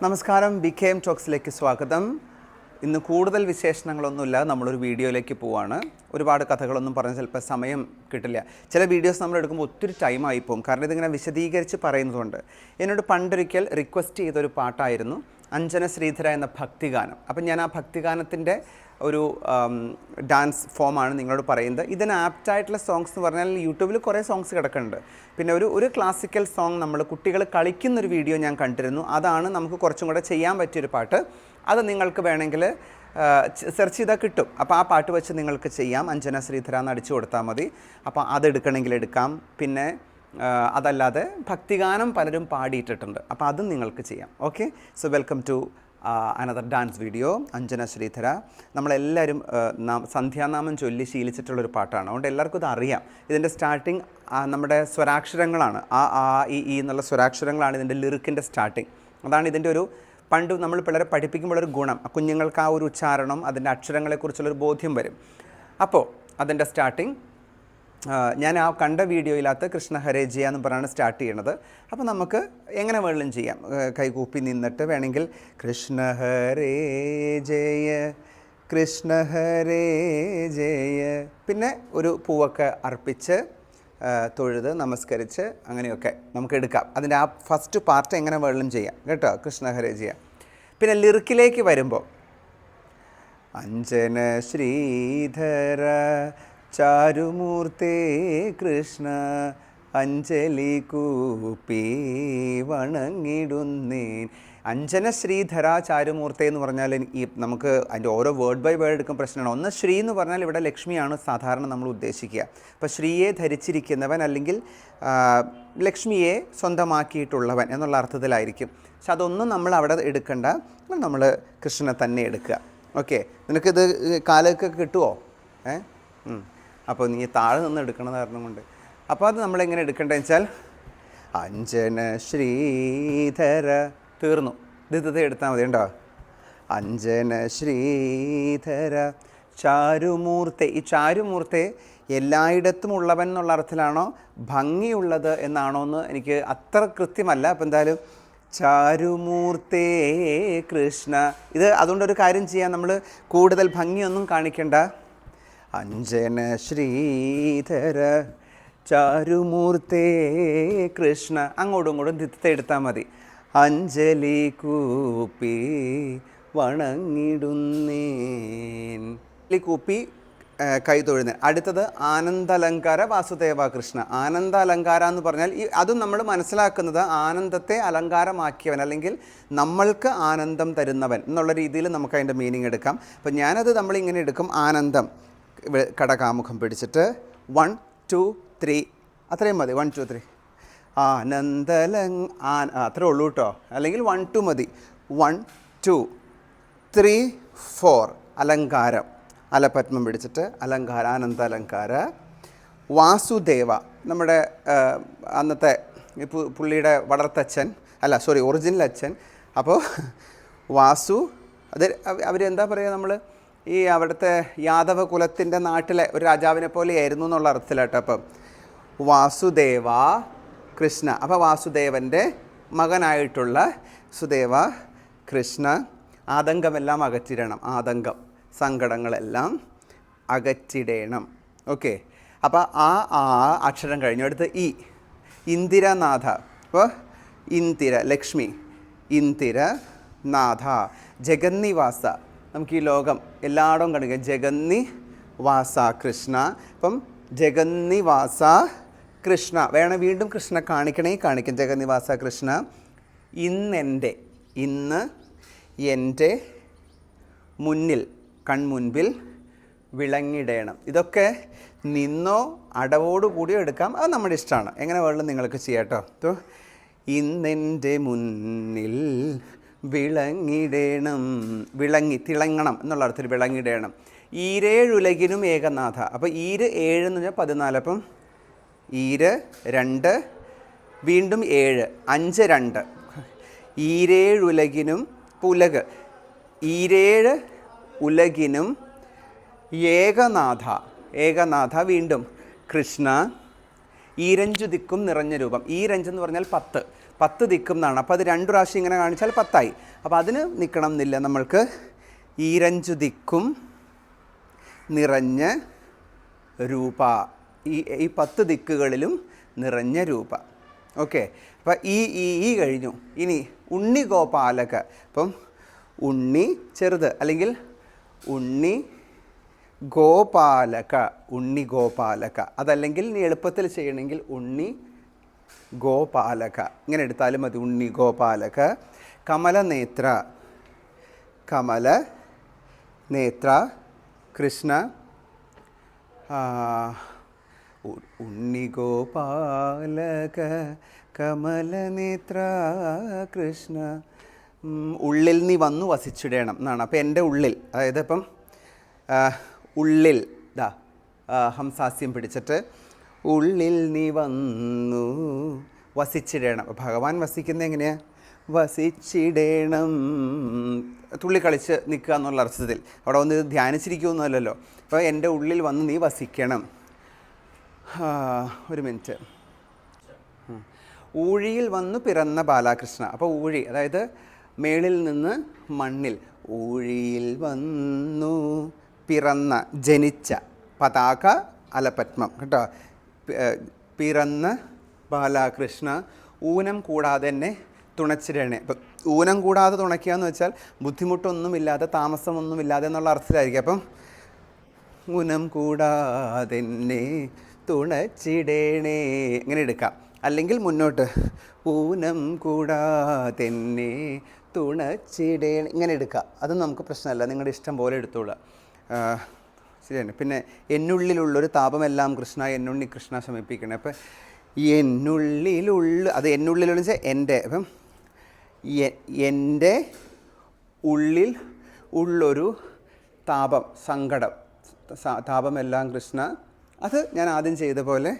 നമസ്കാരം, BKM ടോക്സിലേക്ക് സ്വാഗതം. ഇന്ന് കൂടുതൽ വിശേഷണങ്ങളൊന്നുമില്ല, നമ്മളൊരു വീഡിയോയിലേക്ക് പോവാണ്. ഒരുപാട് കഥകളൊന്നും പറഞ്ഞ് ചിലപ്പോൾ സമയം കിട്ടില്ല. ചില വീഡിയോസ് നമ്മൾ എടുക്കുമ്പോൾ ഒത്തിരി ടൈമായി പോകും, കാരണം ഇതിങ്ങനെ വിശദീകരിച്ച് പറയുന്നതുകൊണ്ട്. എന്നോട് പണ്ടൊരിക്കൽ റിക്വസ്റ്റ് ചെയ്തൊരു പാട്ടായിരുന്നു അഞ്ജന ശ്രീധര എന്ന ഭക്തിഗാനം. അപ്പം ഞാൻ ആ ഭക്തിഗാനത്തിൻ്റെ ഒരു ഡാൻസ് ഫോമാണ് നിങ്ങളോട് പറയുന്നത്. ഇതിന് ആപ്റ്റായിട്ടുള്ള സോങ്സ് എന്ന് പറഞ്ഞാൽ യൂട്യൂബിൽ കുറേ സോങ്സ് കിടക്കുന്നുണ്ട്. പിന്നെ ഒരു ക്ലാസിക്കൽ സോങ് നമ്മൾ കുട്ടികൾ കളിക്കുന്നൊരു വീഡിയോ ഞാൻ കണ്ടിരുന്നു. അതാണ് നമുക്ക് കുറച്ചും കൂടെ ചെയ്യാൻ പറ്റിയൊരു പാട്ട്. അത് നിങ്ങൾക്ക് വേണമെങ്കിൽ സെർച്ച് ചെയ്താൽ കിട്ടും. അപ്പോൾ ആ പാട്ട് വെച്ച് നിങ്ങൾക്ക് ചെയ്യാം. അഞ്ജന ശ്രീധര എന്ന് അടിച്ചു കൊടുത്താൽ മതി. അപ്പോൾ അതെടുക്കണമെങ്കിൽ എടുക്കാം. പിന്നെ അതല്ലാതെ ഭക്തിഗാനം പലരും പാടിയിട്ടിട്ടുണ്ട്, അപ്പോൾ അതും നിങ്ങൾക്ക് ചെയ്യാം. Okay, so welcome to another dance video. Anjana Sridhara നമ്മളെല്ലാവരും സന്ധ്യാനാമം ചൊല്ലി ശീലിച്ചിട്ടുള്ളൊരു പാട്ടാണ്, അതുകൊണ്ട് എല്ലാവർക്കും ഇത് അറിയാം. ഇതിൻ്റെ സ്റ്റാർട്ടിങ് നമ്മുടെ സ്വരാക്ഷരങ്ങളാണ്. ആ ഈ എന്നുള്ള സ്വരാക്ഷരങ്ങളാണ് ഇതിൻ്റെ ലിറിക്കിൻ്റെ സ്റ്റാർട്ടിങ്. അതാണ് ഇതിൻ്റെ ഒരു പണ്ട് നമ്മൾ പിള്ളേരെ പഠിപ്പിക്കുമ്പോഴൊരു ഗുണം. കുഞ്ഞുങ്ങൾക്ക് ആ ഒരു ഉച്ചാരണം, അതിൻ്റെ അക്ഷരങ്ങളെക്കുറിച്ചുള്ളൊരു ബോധ്യം വരും. അപ്പോൾ അതിൻ്റെ സ്റ്റാർട്ടിങ് ഞാൻ ആ കണ്ട വീഡിയോയിലകത്ത് കൃഷ്ണ ഹരേ ജയ എന്ന് പറഞ്ഞാണ് സ്റ്റാർട്ട് ചെയ്യണത്. അപ്പോൾ നമുക്ക് എങ്ങനെ വേണമെങ്കിലും ചെയ്യാം. കൈകൂപ്പി നിന്നിട്ട് വേണമെങ്കിൽ കൃഷ്ണ ഹരേ ജയ കൃഷ്ണ ഹരേ ജയ, പിന്നെ ഒരു പൂവൊക്കെ അർപ്പിച്ച് തൊഴുത് നമസ്കരിച്ച് അങ്ങനെയൊക്കെ നമുക്ക് എടുക്കാം. അതിൻ്റെ ആ ഫസ്റ്റ് പാർട്ട് എങ്ങനെ വേണമെങ്കിലും ചെയ്യാം കേട്ടോ, കൃഷ്ണ ഹരേ ജയ. പിന്നെ ലിറിക്കിലേക്ക് വരുമ്പോൾ അഞ്ജന ശ്രീധര ചാരുമൂർത്തേ കൃഷ്ണ അഞ്ജലി കൂപ്പി വണങ്ങിടുന്നേൻ. അഞ്ജന ശ്രീധര ചാരുമൂർത്തേ എന്ന് പറഞ്ഞാൽ ഈ നമുക്ക് അതിൻ്റെ ഓരോ വേർഡ് ബൈ വേർഡ് എടുക്കും പ്രശ്നമാണ്. ഒന്ന് ശ്രീ എന്ന് പറഞ്ഞാൽ ഇവിടെ ലക്ഷ്മിയാണ് സാധാരണ നമ്മൾ ഉദ്ദേശിക്കുക. അപ്പോൾ ശ്രീയെ ധരിച്ചിരിക്കുന്നവൻ അല്ലെങ്കിൽ ലക്ഷ്മിയെ സ്വന്തമാക്കിയിട്ടുള്ളവൻ എന്നുള്ള അർത്ഥത്തിലായിരിക്കും. പക്ഷെ അതൊന്നും നമ്മൾ അവിടെ എടുക്കണ്ട, നമ്മൾ കൃഷ്ണനെ തന്നെ എടുക്കുക. ഓക്കെ, നിനക്കിത് കാലൊക്കെ കിട്ടുമോ? അപ്പോൾ നീ താഴെ നിന്ന് എടുക്കണ കാരണം കൊണ്ട്. അപ്പോൾ അത് നമ്മളെങ്ങനെ എടുക്കേണ്ടതെന്ന് വെച്ചാൽ അഞ്ജന ശ്രീധര തീർന്നു, ഇത് എടുത്താൽ മതി കേട്ടോ. അഞ്ജന ശ്രീധര ചാരുമൂർത്തെ. ഈ ചാരുമൂർത്തെ എല്ലായിടത്തും ഉള്ളവൻ എന്നുള്ള അർത്ഥത്തിലാണോ ഭംഗിയുള്ളത് എന്നാണോ എന്ന് എനിക്ക് അത്ര കൃത്യമല്ല. അപ്പോൾ എന്തായാലും ചാരുമൂർത്തേ കൃഷ്ണ. ഇത് അതുകൊണ്ടൊരു കാര്യം ചെയ്യാം, നമ്മൾ കൂടുതൽ ഭംഗിയൊന്നും കാണിക്കണ്ട. അഞ്ജന ശ്രീധര ചാരുമൂർത്തേ കൃഷ്ണ, അങ്ങോട്ടും ഇങ്ങോട്ടും ദിത്തെ എടുത്താൽ മതി. അഞ്ജലി കൂപ്പി വണങ്ങിടുന്നേൻ. കൂപ്പി കൈ തൊഴുന്നേൻ. അടുത്തത് ആനന്ദാലങ്കാര വാസുദേവ കൃഷ്ണ. ആനന്ദാലങ്കാര എന്ന് പറഞ്ഞാൽ അതും നമ്മൾ മനസ്സിലാക്കുന്നത് ആനന്ദത്തെ അലങ്കാരമാക്കിയവൻ അല്ലെങ്കിൽ നമ്മൾക്ക് ആനന്ദം തരുന്നവൻ എന്നുള്ള രീതിയിൽ നമുക്ക് അതിൻ്റെ മീനിങ് എടുക്കാം. അപ്പം ഞാനത് നമ്മളിങ്ങനെ എടുക്കും. ആനന്ദം കടകാമുഖം പിടിച്ചിട്ട് 1 2 3 അത്രയും മതി. 1 2 3 അത്രേ ഉള്ളൂ കേട്ടോ, അല്ലെങ്കിൽ 1 2 മതി. 1 2 3 4 അലങ്കാരം, അലപത്മം പിടിച്ചിട്ട് അലങ്കാര, ആനന്ദാലങ്കാര. വാസുദേവ നമ്മുടെ അന്നത്തെ പുള്ളിയുടെ വളർത്തച്ഛൻ, ഒറിജിനൽ അച്ഛൻ. അപ്പോൾ വാസു, അത് അവരെന്താ പറയുക, നമ്മൾ ഈ അവിടുത്തെ യാദവ കുലത്തിൻ്റെ നാട്ടിലെ ഒരു രാജാവിനെ പോലെയായിരുന്നു എന്നുള്ള അർത്ഥത്തിലാട്ടോ. അപ്പം വാസുദേവ കൃഷ്ണ, അപ്പോൾ വാസുദേവൻ്റെ മകനായിട്ടുള്ള സുദേവ കൃഷ്ണ. ആതങ്കമെല്ലാം അകറ്റിടണം, ആതങ്കം സങ്കടങ്ങളെല്ലാം അകറ്റിടണം. ഓക്കെ, അപ്പോൾ ആ അക്ഷരം കഴിഞ്ഞു. അടുത്ത് ഈ ഇന്ദിരനാഥ. അപ്പോൾ ഇന്ദിര ലക്ഷ്മി, ഇന്ദിരനാഥ. ജഗന്നിവാസ, നമുക്ക് ഈ ലോകം എല്ലായിടവും കണ്ടുക. ജഗന്നിവാസ കൃഷ്ണ. അപ്പം ജഗന്നിവാസ കൃഷ്ണ വേണം, വീണ്ടും കൃഷ്ണ കാണിക്കും. ജഗന്നിവാസ കൃഷ്ണ. ഇന്ന് എൻ്റെ മുന്നിൽ, കൺമുൻപിൽ വിളങ്ങിടേണം. ഇതൊക്കെ നിന്നോ അടവോടുകൂടിയോ എടുക്കാം, അത് നമ്മുടെ ഇഷ്ടമാണ്. എങ്ങനെ വേണമെങ്കിലും നിങ്ങൾക്ക് ചെയ്യാം കേട്ടോ. അപ്പോൾ ഇന്നെൻ്റെ മുന്നിൽ വിളങ്ങിടേണം, തിളങ്ങണം എന്നുള്ള അർത്ഥത്തിൽ വിളങ്ങിടേണം. ഈരേഴുലകിനും ഏകനാഥ. അപ്പോൾ 7 എന്ന് പറഞ്ഞാൽ 14. അപ്പം 2 വീണ്ടും 7 5 2 ഈരേഴുലകിനും പുലക്. 7 ഉലകിനും ഏകനാഥ വീണ്ടും കൃഷ്ണ. ഈരഞ്ചു ദിക്കും നിറഞ്ഞ രൂപം. ഈരഞ്ച് എന്ന് പറഞ്ഞാൽ 10. 10 ദിക്കും എന്നാണ്. അപ്പോൾ അത് 2 പ്രാവശ്യം ഇങ്ങനെ കാണിച്ചാൽ 10 ആയി. അപ്പോൾ അതിന് നിൽക്കണം എന്നില്ല, നമ്മൾക്ക് ഈരഞ്ചു ദിക്കും നിറഞ്ഞ രൂപ, ഈ 10 ദിക്കുകളിലും നിറഞ്ഞ രൂപ. ഓക്കെ, അപ്പോൾ ഈ കഴിഞ്ഞു. ഇനി ഉണ്ണി ഗോപാലക. അപ്പം ഉണ്ണി ചെറുത് അല്ലെങ്കിൽ ഉണ്ണി ഗോപാലക, ഉണ്ണി ഗോപാലക. അതല്ലെങ്കിൽ നീ എളുപ്പത്തിൽ ചെയ്യണമെങ്കിൽ ഉണ്ണി ഗോപാലക ഇങ്ങനെ എടുത്താലും മതി. ഉണ്ണി ഗോപാലക. കമലനേത്ര, കമല നേത്ര കൃഷ്ണ. ഉണ്ണി ഗോപാലക കമലനേത്ര കൃഷ്ണ. ഉള്ളിൽ നീ വന്നു വസിച്ചിടണം എന്നാണ്. അപ്പോൾ എൻ്റെ ഉള്ളിൽ, അതായത് ഇപ്പം ഉള്ളിൽ ഹംസാസ്യം പിടിച്ചിട്ട് ഉള്ളിൽ നീ വന്നു വസിച്ചിടണം. ഭഗവാൻ വസിക്കുന്നത് എങ്ങനെയാണ്? വസിച്ചിടണം, തുള്ളിക്കളിച്ച് നിൽക്കുക എന്നുള്ള അർത്ഥത്തിൽ. അവിടെ വന്ന് ധ്യാനിച്ചിരിക്കുമൊന്നുമല്ലല്ലോ. അപ്പോൾ എൻ്റെ ഉള്ളിൽ വന്ന് നീ വസിക്കണം. ഒരു മിനിറ്റ്. ഊഴിയിൽ വന്നു പിറന്ന ബാലകൃഷ്ണ. അപ്പോൾ ഊഴി അതായത് മേളിൽ നിന്ന് മണ്ണിൽ. ഊഴിയിൽ വന്നു പിറന്ന, ജനിച്ച, പതാക അലപത്മം കേട്ടോ. പിറന്ന ബാലകൃഷ്ണ ഊനം കൂടാതെ എന്നെ തുണച്ചിടണേ. അപ്പം ഊനം കൂടാതെ തുണയ്ക്കുക എന്ന് വെച്ചാൽ ബുദ്ധിമുട്ടൊന്നുമില്ലാതെ താമസമൊന്നുമില്ലാതെ എന്നുള്ള അർത്ഥത്തിലായിരിക്കും. അപ്പം ഊനം കൂടാതെ എന്നെ തുണച്ചിടണേ ഇങ്ങനെ എടുക്കാം. അല്ലെങ്കിൽ മുന്നോട്ട് ഊനം കൂടാതെ എന്നെ തുണച്ചിടേണേ ഇങ്ങനെ എടുക്കാം. അതും നമുക്ക് പ്രശ്നമല്ല, നിങ്ങളുടെ ഇഷ്ടം പോലെ എടുത്തോളാം. ശരിയാണ്. പിന്നെ എന്നുള്ളിലുള്ളൊരു താപമെല്ലാം കൃഷ്ണ, എന്നുണ്ണി കൃഷ്ണ ശമിപ്പിക്കണേ. അപ്പം എന്നുള്ളിലുള്ള, അത് എന്നുള്ളിലുള്ള വെച്ചാൽ എൻ്റെ. അപ്പം എൻ്റെ ഉള്ളിൽ ഉള്ളൊരു താപം, സങ്കടം, താപമെല്ലാം കൃഷ്ണ. അത് ഞാൻ ആദ്യം ചെയ്ത പോലെ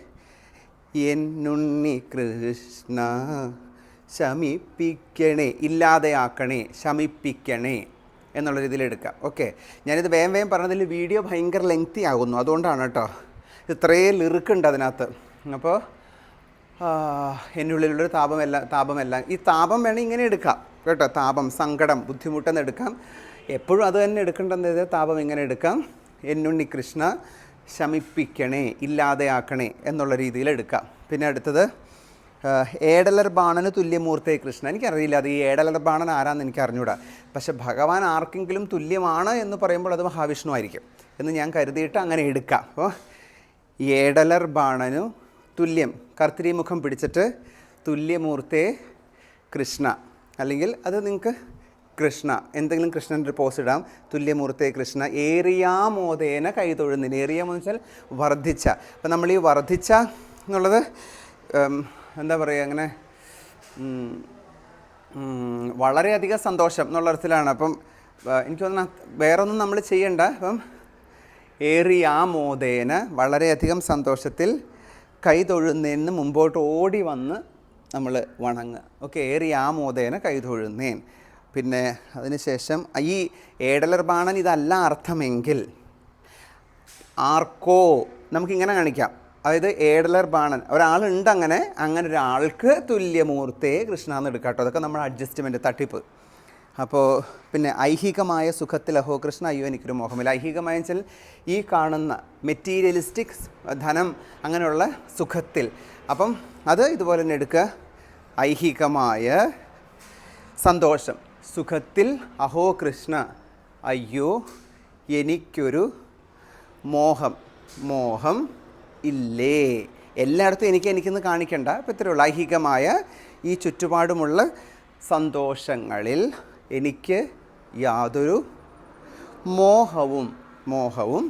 എന്നുണ്ണി കൃഷ്ണ ശമിപ്പിക്കണേ, ഇല്ലാതെയാക്കണേ, ശമിപ്പിക്കണേ എന്നുള്ള രീതിയിൽ എടുക്കാം. ഓക്കെ, ഞാനിത് വേഗം പറഞ്ഞതിൽ വീഡിയോ ഭയങ്കര ലെങ്തി ആകുന്നു, അതുകൊണ്ടാണ് കേട്ടോ. ഇത്രയും ലിറിക്കുണ്ട് അതിനകത്ത്. അപ്പോൾ എന്നുള്ളിലുള്ളൊരു താപമെല്ലാം, ഈ താപം വേണമെങ്കിൽ ഇങ്ങനെ എടുക്കാം കേട്ടോ. താപം, സങ്കടം, ബുദ്ധിമുട്ടെന്ന് എടുക്കാം. എപ്പോഴും അത് തന്നെ എടുക്കേണ്ടത്. താപം ഇങ്ങനെ എടുക്കാം. എന്നുണ്ണി കൃഷ്ണ ശമിപ്പിക്കണേ, ഇല്ലാതെയാക്കണേ എന്നുള്ള രീതിയിൽ എടുക്കാം. പിന്നെ അടുത്തത് ഏടലർ ബാണന് തുല്യമൂർത്തേ കൃഷ്ണ. എനിക്കറിയില്ല അത് ഈ ഏടലർ ബാണൻ ആരാന്ന് എനിക്ക് അറിഞ്ഞൂടാ. പക്ഷെ ഭഗവാൻ ആർക്കെങ്കിലും തുല്യമാണ് എന്ന് പറയുമ്പോൾ അത് മഹാവിഷ്ണു ആയിരിക്കും എന്ന് ഞാൻ കരുതിയിട്ട് അങ്ങനെ എടുക്കാം. അപ്പോൾ ഏടലർ ബാണനു തുല്യം, കർത്തരീമുഖം പിടിച്ചിട്ട് തുല്യമൂർത്തേ കൃഷ്ണ, അല്ലെങ്കിൽ അത് നിങ്ങൾക്ക് കൃഷ്ണ എന്തെങ്കിലും കൃഷ്ണൻ്റെ ഒരു പോസ് ഇടാം. തുല്യമൂർത്തേ കൃഷ്ണ ഏറിയാമോദേന കൈതൊഴുന്നിന്. ഏറിയാമെന്ന് വെച്ചാൽ വർദ്ധിച്ച. അപ്പം നമ്മൾ ഈ വർദ്ധിച്ച എന്നുള്ളത് എന്താ പറയുക, അങ്ങനെ വളരെയധികം സന്തോഷം എന്നുള്ള അർത്ഥത്തിലാണ്. അപ്പം എനിക്ക് തോന്നുന്നു വേറൊന്നും നമ്മൾ ചെയ്യണ്ട. അപ്പം ഏറിയാമോദേന വളരെയധികം സന്തോഷത്തിൽ കൈതൊഴുന്നേന്ന് മുമ്പോട്ട് ഓടി വന്ന് നമ്മൾ വണങ്ങുക. ഓക്കെ, ഏറിയാമോദേന കൈതൊഴുന്നേൻ. പിന്നെ അതിനുശേഷം ഈ ഏടലർ ബാണൻ ഇതല്ല അർത്ഥമെങ്കിൽ ആർക്കോ നമുക്കിങ്ങനെ കാണിക്കാം. അതായത് ഏടലർ ബാണൻ ഒരാളുണ്ട്, അങ്ങനെ ഒരാൾക്ക് തുല്യമൂർത്തേ കൃഷ്ണ എന്ന് എടുക്കാം കേട്ടോ. അതൊക്കെ നമ്മുടെ അഡ്ജസ്റ്റ്മെൻറ്റ്, തട്ടിപ്പ്. അപ്പോൾ പിന്നെ ഐഹികമായ സുഖത്തിൽ അഹോ കൃഷ്ണ അയ്യോ എനിക്കൊരു മോഹമില്ല. ഐഹികമായ വെച്ചാൽ ഈ കാണുന്ന മെറ്റീരിയലിസ്റ്റിക് ധനം അങ്ങനെയുള്ള സുഖത്തിൽ. അപ്പം അത് ഇതുപോലെ തന്നെ എടുക്കുക. ഐഹികമായ സന്തോഷം, സുഖത്തിൽ അഹോ കൃഷ്ണ അയ്യോ എനിക്കൊരു മോഹം ഇല്ലേ. എല്ലായിടത്തും എനിക്കെന്ന് കാണിക്കണ്ട. അപ്പോൾ ഇത്രയേ ഉള്ളൂ. ഐഹികമായ ഈ ചുറ്റുപാടുമുള്ള സന്തോഷങ്ങളിൽ എനിക്ക് യാതൊരു മോഹവും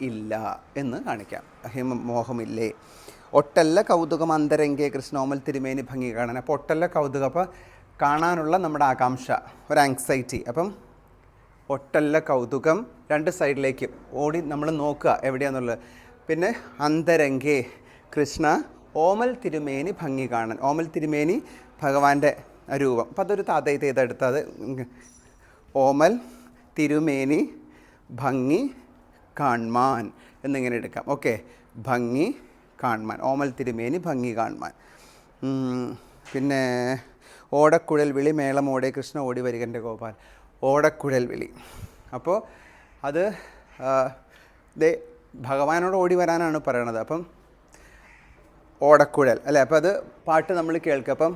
ഇല്ല എന്ന് കാണിക്കാം. മോഹമില്ലേ. ഒട്ടല്ല കൗതുകം അന്തരംഗേ കൃഷ്ണോമൽ തിരുമേനി ഭംഗി കാണാൻ. അപ്പോൾ ഒട്ടല്ല കൗതുകം, അപ്പോൾ കാണാനുള്ള നമ്മുടെ ആകാംക്ഷ, ഒരു ആങ്സൈറ്റി. അപ്പം ഒട്ടല്ല കൗതുകം രണ്ട് സൈഡിലേക്കും ഓടി നമ്മൾ നോക്കുക എവിടെയാണെന്നുള്ളത്. പിന്നെ അന്തരംഗേ കൃഷ്ണ ഓമൽ തിരുമേനി ഭംഗി കാണാൻ. ഓമൽ തിരുമേനി ഭഗവാന്റെ രൂപം. അപ്പം അതൊരു ഇതെടുത്തത് ഓമൽ തിരുമേനി ഭംഗി കാൺമാൻ എന്നിങ്ങനെ എടുക്കാം. ഓക്കെ, ഭംഗി കാൺമാൻ, ഓമൽ തിരുമേനി ഭംഗി കാൺമാൻ. പിന്നെ ഓടക്കുഴൽ വിളി മേളമോടെ കൃഷ്ണ ഓടി വരികൻ്റെ ഗോപാൽ, ഓടക്കുഴൽ വിളി. അപ്പോൾ അത് ഭഗവാനോട് ഓടി വരാനാണ് പറയണത്. അപ്പം ഓടക്കുഴൽ അല്ലേ, അപ്പം അത് പാട്ട് നമ്മൾ കേൾക്കുക. അപ്പം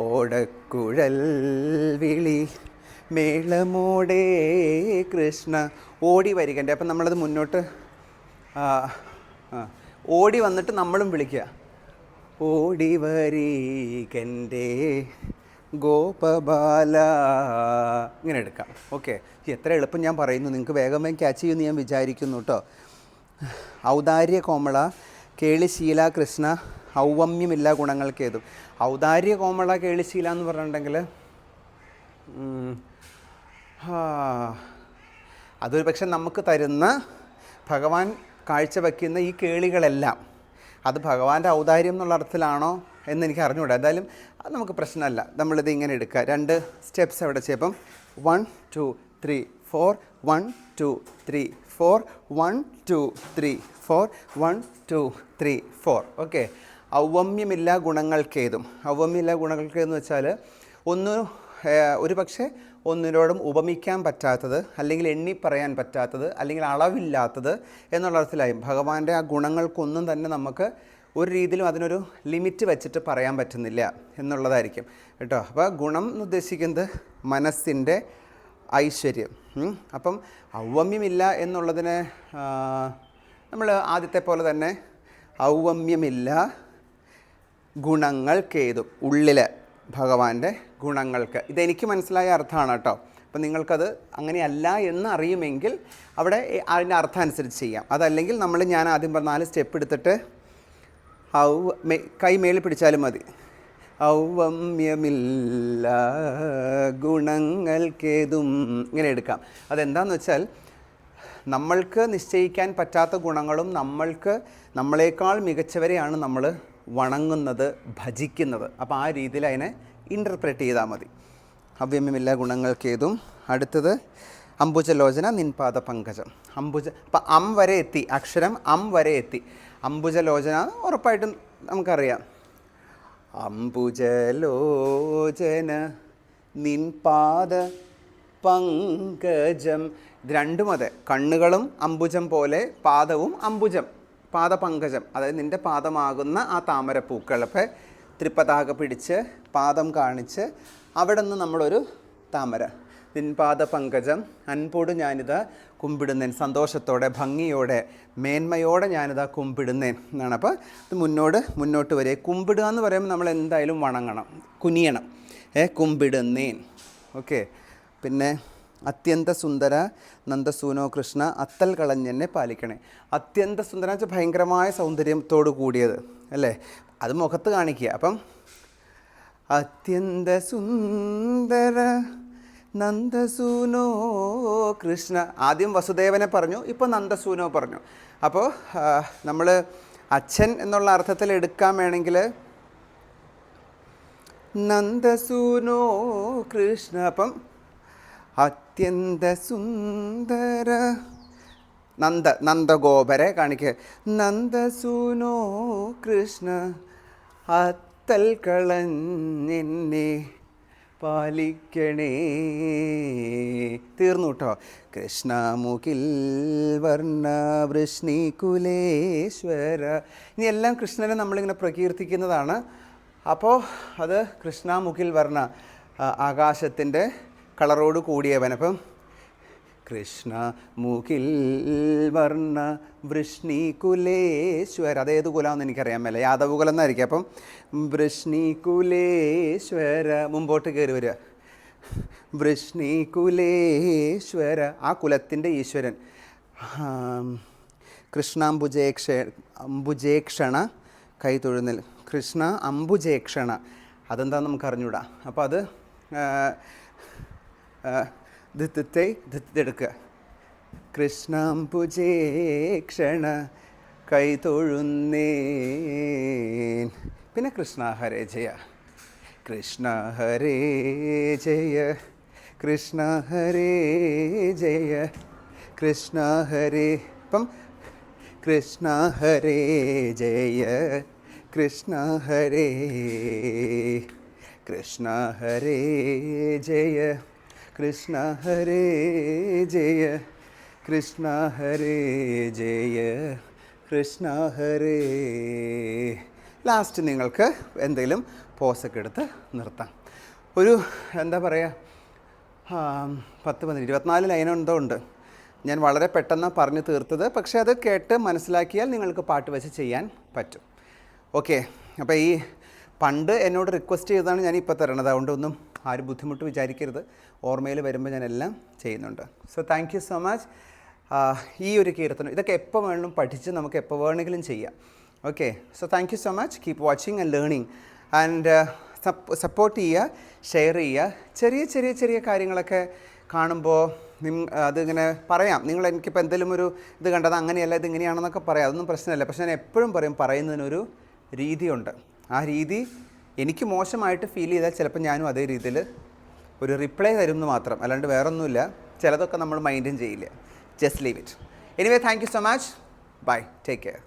ഓടക്കുഴൽ വിളി മേളമോടെ കൃഷ്ണ ഓടി വരികൻ്റെ. അപ്പം നമ്മളത് മുന്നോട്ട് ഓടി വന്നിട്ട് നമ്മളും വിളിക്കുക, ഓടി വരികൻ്റെ ഗോപബാല, ഇങ്ങനെ എടുക്കാം. ഓക്കെ, എത്ര എളുപ്പം ഞാൻ പറയുന്നു, നിങ്ങൾക്ക് വേഗം വേഗം ക്യാച്ച് ചെയ്യുമെന്ന് ഞാൻ വിചാരിക്കുന്നു കേട്ടോ. ഔദാര്യ കോമള കേളിശീല കൃഷ്ണ ഔവമ്യമില്ല ഗുണങ്ങൾക്കേതും. ഔദാര്യ കോമള കേളിശീല എന്ന് പറഞ്ഞിട്ടുണ്ടെങ്കിൽ അതൊരു പക്ഷെ നമുക്ക് തരുന്ന ഭഗവാൻ കാഴ്ചവെക്കുന്ന ഈ കേളികളെല്ലാം അത് ഭഗവാന്റെ ഔദാര്യം എന്നുള്ള അർത്ഥത്തിലാണോ എന്ന് എനിക്ക് അറിഞ്ഞുകൂടാ. എന്തായാലും അത് നമുക്ക് പ്രശ്നമല്ല. നമ്മളിത് ഇങ്ങനെ എടുക്കുക, 2 സ്റ്റെപ്സ് അവിടെ ചെയ്യപ്പം 1 2 3 4 1 2 3 4 1 2 3 4 1 2 3 4. ഓക്കെ, ഔവമ്യമില്ല ഗുണങ്ങൾക്കേതും. ഔവമ്യമില്ല ഗുണങ്ങൾക്കേതെന്ന് വെച്ചാൽ ഒരു പക്ഷേ ഒന്നിനോടും ഉപമിക്കാൻ പറ്റാത്തത്, അല്ലെങ്കിൽ എണ്ണി പറയാൻ പറ്റാത്തത്, അല്ലെങ്കിൽ അളവില്ലാത്തത് എന്നുള്ള അർത്ഥത്തിലായി. ഭഗവാന്റെ ആ ഗുണങ്ങൾക്കൊന്നും തന്നെ നമുക്ക് ഒരു രീതിയിലും അതിനൊരു ലിമിറ്റ് വെച്ചിട്ട് പറയാൻ പറ്റുന്നില്ല എന്നുള്ളതായിരിക്കും കേട്ടോ. അപ്പോൾ ഗുണം എന്ന് ഉദ്ദേശിക്കുന്നത് മനസ്സിൻ്റെ ഐശ്വര്യം. അപ്പം ഔവമ്യമില്ല എന്നുള്ളതിന് നമ്മൾ ആദ്യത്തെ പോലെ തന്നെ ഔവമ്യമില്ല ഗുണങ്ങൾക്കേതും, ഉള്ളിൽ ഭഗവാന്റെ ഗുണങ്ങൾക്ക്. ഇതെനിക്ക് മനസ്സിലായ അർത്ഥമാണ് കേട്ടോ. അപ്പം നിങ്ങൾക്കത് അങ്ങനെയല്ല എന്ന് അറിയുമെങ്കിൽ അവിടെ അതിൻ്റെ അർത്ഥം അനുസരിച്ച് ചെയ്യാം. അതല്ലെങ്കിൽ ഞാൻ ആദ്യം പറഞ്ഞ 4 സ്റ്റെപ്പ് എടുത്തിട്ട് കൈ മേളിൽ പിടിച്ചാലും മതി. ഔവമ്യമില്ല ഗുണങ്ങൾക്കേതും ഇങ്ങനെ എടുക്കാം. അതെന്താണെന്ന് വെച്ചാൽ നമ്മൾക്ക് നിശ്ചയിക്കാൻ പറ്റാത്ത ഗുണങ്ങളും നമ്മളെക്കാൾ മികച്ചവരെയാണ് നമ്മൾ വണങ്ങുന്നത്, ഭജിക്കുന്നത്. അപ്പോൾ ആ രീതിയിൽ അതിനെ ഇൻ്റർപ്രറ്റ് ചെയ്താൽ മതി. അവ്യമ്യമില്ല ഗുണങ്ങൾക്കേതും. അടുത്തത് അംബുജലോചന നിൻപാദ പങ്കജം. അപ്പം വരെ എത്തി, അക്ഷരം വരെ എത്തി. അംബുജലോചന ഉറപ്പായിട്ടും നമുക്കറിയാം. അംബുജലോചന നിൻപാദ പങ്കജം. ഇത് രണ്ടും അതെ, കണ്ണുകളും അംബുജം പോലെ പാദവും അംബുജം, പാദപങ്കജം, അതായത് നിൻ്റെ പാദമാകുന്ന ആ താമരപ്പൂക്കൾ. അപ്പം ത്രിപതാക പിടിച്ച് പാദം കാണിച്ച് അവിടെ നിന്ന് നമ്മളൊരു താമര. നിൻപാദ പങ്കജം അൻപോട് ഞാനിതാ കുമ്പിടുന്നേൻ, സന്തോഷത്തോടെ ഭംഗിയോടെ മേന്മയോടെ ഞാനിതാ കുമ്പിടുന്നേൻ എന്നാണ്. അപ്പോൾ ഇത് മുന്നോട്ട് വരെ കുമ്പിടുക എന്ന് പറയുമ്പോൾ നമ്മൾ എന്തായാലും വണങ്ങണം, കുനിയണം. കുമ്പിടുന്നേൻ. ഓക്കെ, പിന്നെ അത്യന്ത സുന്ദര നന്ദസൂനോ കൃഷ്ണ അത്തൽ കളഞ്ഞെന്നെ പാലിക്കണേ. അത്യന്ത സുന്ദര വെച്ചാൽ ഭയങ്കരമായ സൗന്ദര്യത്തോട് കൂടിയത് അല്ലേ, അത് മുഖത്ത് കാണിക്കുക. അപ്പം അത്യന്ത സുന്ദര നന്ദസൂനോ കൃഷ്ണ. ആദ്യം വസുദേവനെ പറഞ്ഞു, ഇപ്പോൾ നന്ദസൂനോ പറഞ്ഞു. അപ്പോൾ നമ്മൾ അച്ഛൻ എന്നുള്ള അർത്ഥത്തിൽ എടുക്കാൻ വേണമെങ്കിൽ നന്ദസൂനോ കൃഷ്ണ. അപ്പം അത്യന്ത സുന്ദര നന്ദഗോപരെ കാണിക്കുക. നന്ദസൂനോ കൃഷ്ണ അത്തൽ കളഞ്ഞെന്നെ പാലിക്കണേ. തീർന്നു കേട്ടോ. കൃഷ്ണമുഖിൽ വർണ്ണ വൃഷ്ണികുലേശ്വര. ഇനി എല്ലാം കൃഷ്ണനെ നമ്മളിങ്ങനെ പ്രകീർത്തിക്കുന്നതാണ്. അപ്പോൾ അത് കൃഷ്ണമുഖിൽ വർണ്ണ, ആകാശത്തിൻ്റെ കളറോട് കൂടിയവൻ. അപ്പം കൃഷ്ണ മുഖിൽ വർണ്ണ വൃഷ്ണികുലേശ്വര. അതേത് കുലമെന്ന് എനിക്കറിയാൻ മേല, യാദവ് കുലം എന്നായിരിക്കും. അപ്പം വൃഷ്ണികുലേശ്വര, മുമ്പോട്ട് കയറി വരിക. വൃഷ്ണികുലേശ്വര, ആ കുലത്തിൻ്റെ ഈശ്വരൻ. അംബുജേക്ഷണ കൈ തൊഴുന്നൽ. കൃഷ്ണ അംബുജേക്ഷണ, അതെന്താണെന്ന് നമുക്ക് അറിഞ്ഞൂടാ. അപ്പോൾ അത് എടുക്കുക. കൃഷ്ണാംബുജേക്ഷണ കൈ തൊഴുന്നേൻ. പിന്നെ കൃഷ്ണ ഹരേ ജയ, കൃഷ്ണ ഹരേ ജയ, കൃഷ്ണ ഹരേ ജയ, കൃഷ്ണ ഹരേ. ഇപ്പം കൃഷ്ണ ഹരേ ജയ, കൃഷ്ണ ഹരേ കൃഷ്ണ ഹരേ ജയ കൃഷ്ണ ഹരേ ജയ കൃഷ്ണ ഹരേ ജയ കൃഷ്ണ ഹരേ. ലാസ്റ്റ് നിങ്ങൾക്ക് എന്തെങ്കിലും പോസൊക്കെ എടുത്ത് നിർത്താം. ഒരു എന്താ പറയുക 24 ലൈൻ എന്തോ ഉണ്ട്. ഞാൻ വളരെ പെട്ടെന്ന് പറഞ്ഞു തീർത്തത്. പക്ഷേ അത് കേട്ട് മനസ്സിലാക്കിയാൽ നിങ്ങൾക്ക് പാട്ട് വെച്ച് ചെയ്യാൻ പറ്റും. ഓക്കെ, അപ്പോൾ ഈ പണ്ട് എന്നോട് റിക്വസ്റ്റ് ചെയ്തതാണ് ഞാൻ ഇപ്പോൾ തരണത്. അതുകൊണ്ടൊന്നും ആരും ബുദ്ധിമുട്ട് വിചാരിക്കരുത്. ഓർമ്മയിൽ വരുമ്പോൾ ഞാൻ എല്ലാം ചെയ്യുന്നുണ്ട്. So thank you so much. ഈ ഒരു കീർത്തനം ഇതൊക്കെ എപ്പോൾ വേണമെങ്കിലും പഠിച്ച് നമുക്ക് എപ്പോൾ വേണമെങ്കിലും ചെയ്യാം. Okay, so thank you so much. Keep watching and learning and support ചെയ്യുക, ഷെയർ ചെയ്യുക. ചെറിയ ചെറിയ ചെറിയ കാര്യങ്ങളൊക്കെ കാണുമ്പോൾ അതിങ്ങനെ പറയാം. നിങ്ങൾ എനിക്കിപ്പോൾ എന്തെങ്കിലും ഒരു ഇത് കണ്ടത് അങ്ങനെയല്ല ഇതിങ്ങനെയാണെന്നൊക്കെ പറയാം. അതൊന്നും പ്രശ്നമല്ല. പക്ഷെ ഞാൻ എപ്പോഴും പറയും പറയുന്നതിനൊരു രീതിയുണ്ട്. ആ രീതി എനിക്ക് മോശമായിട്ട് ഫീൽ ചെയ്താൽ ചിലപ്പോൾ ഞാനും അതേ രീതിയിൽ ഒരു റിപ്ലൈ തരും എന്ന് മാത്രം, അല്ലാണ്ട് വേറൊന്നുമില്ല. ചിലതൊക്കെ നമ്മൾ മൈൻഡും ചെയ്യില്ല. Just leave it. Anyway thank you so much. Bye, take care.